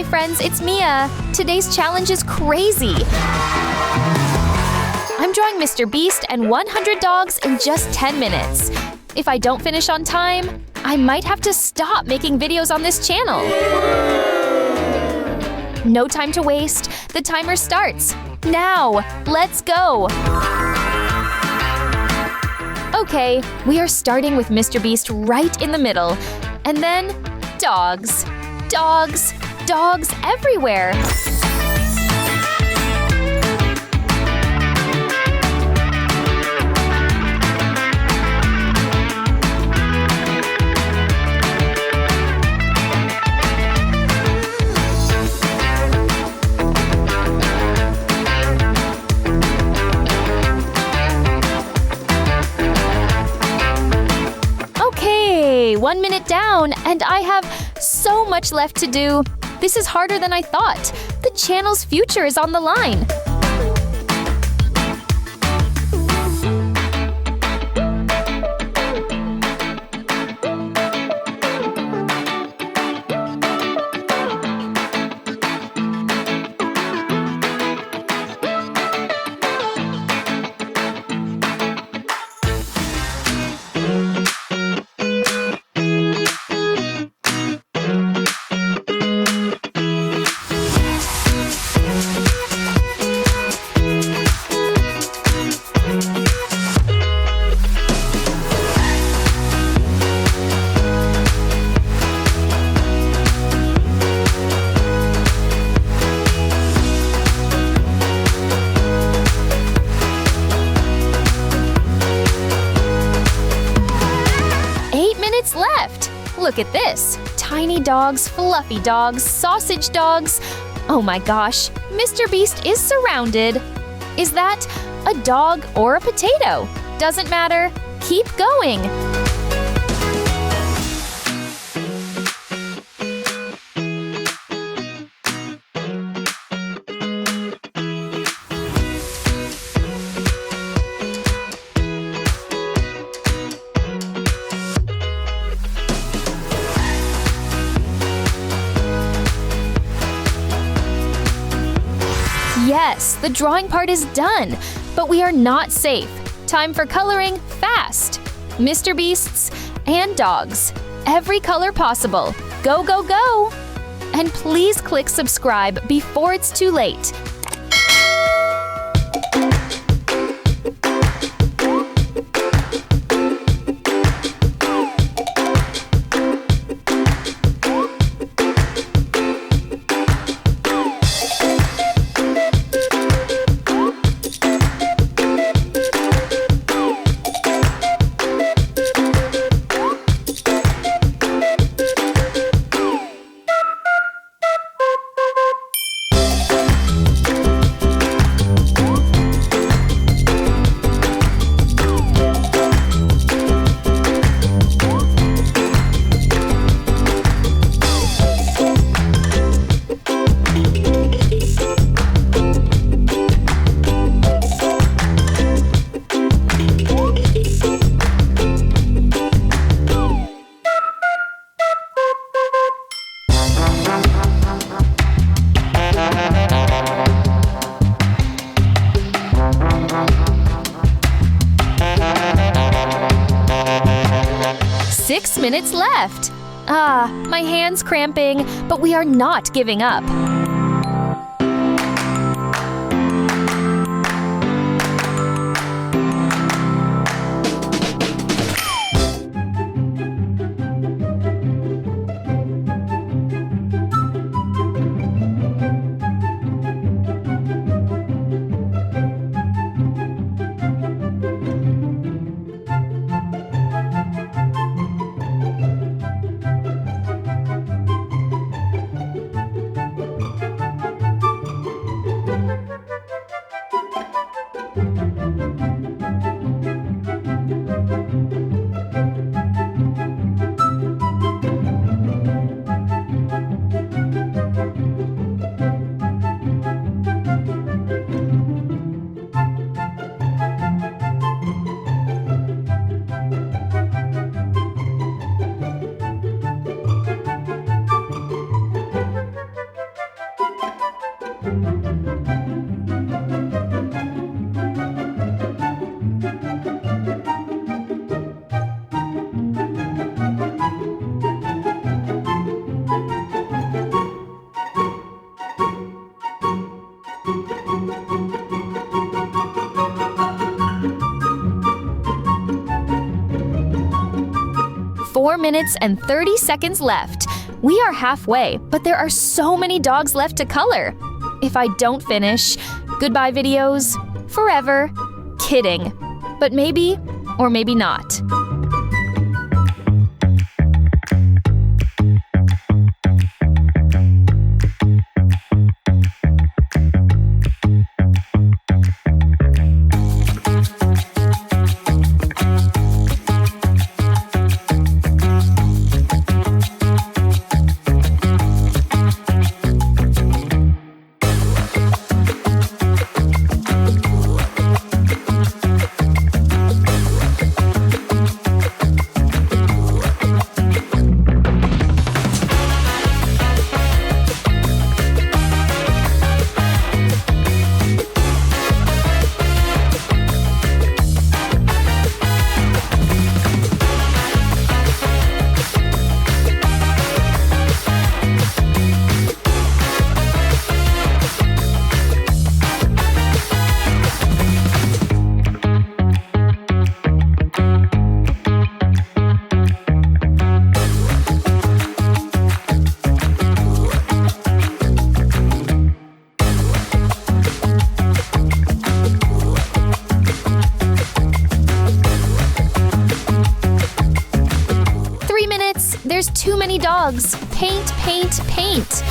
Hi friends, it's Mia. Today's challenge is crazy. I'm drawing Mr. Beast and 100 dogs in just 10 minutes. If I don't finish on time, I might have to stop making videos on this channel. No time to waste. The timer starts. Now, let's go. Okay, we are starting with Mr. Beast right in the middle. And then, dogs. Dogs. Dogs everywhere. Okay, 1 minute down, and I have so much left to do. This is harder than I thought. The channel's future is on the line. Left. Look at this. Tiny dogs, fluffy dogs, sausage dogs. Oh my gosh, Mr. Beast is surrounded. Is that a dog or a potato? Doesn't matter. Keep going. Yes, the drawing part is done, but we are not safe. Time for coloring fast. Mr. Beasts and dogs. Every color possible. Go, go, go! And please click subscribe before it's too late. Six minutes left. My hand's cramping, but we are not giving up. 4 minutes and 30 seconds left. We are halfway, but there are so many dogs left to color. If I don't finish, goodbye videos, forever. Kidding. But maybe, or maybe not. There's too many dogs. Paint, paint, paint.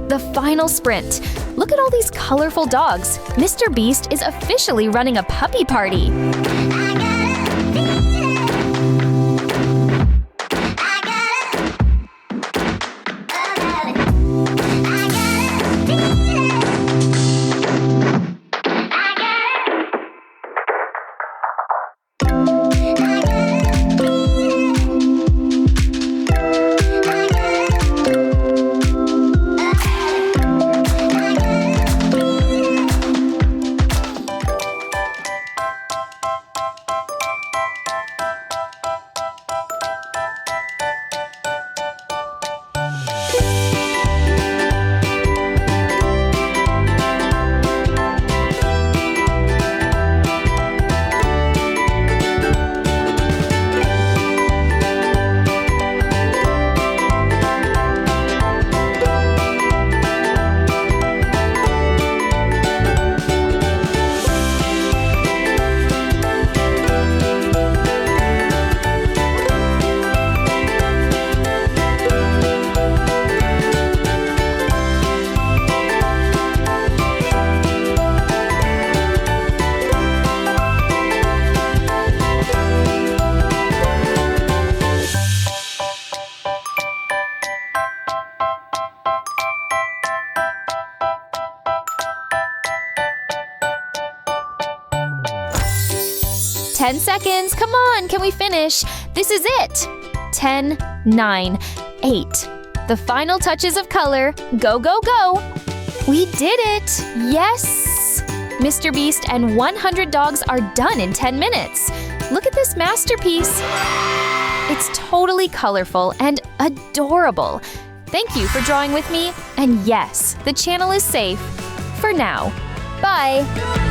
The final sprint. Look at all these colorful dogs. Mr. Beast is officially running a puppy party. Ten seconds, come on, can we finish? This is it. 10, 9, 8. The final touches of color. Go, go, go. We did it. Yes. Mr. Beast and 100 dogs are done in 10 minutes. Look at this masterpiece. It's totally colorful and adorable. Thank you for drawing with me. And yes, the channel is safe for now. Bye.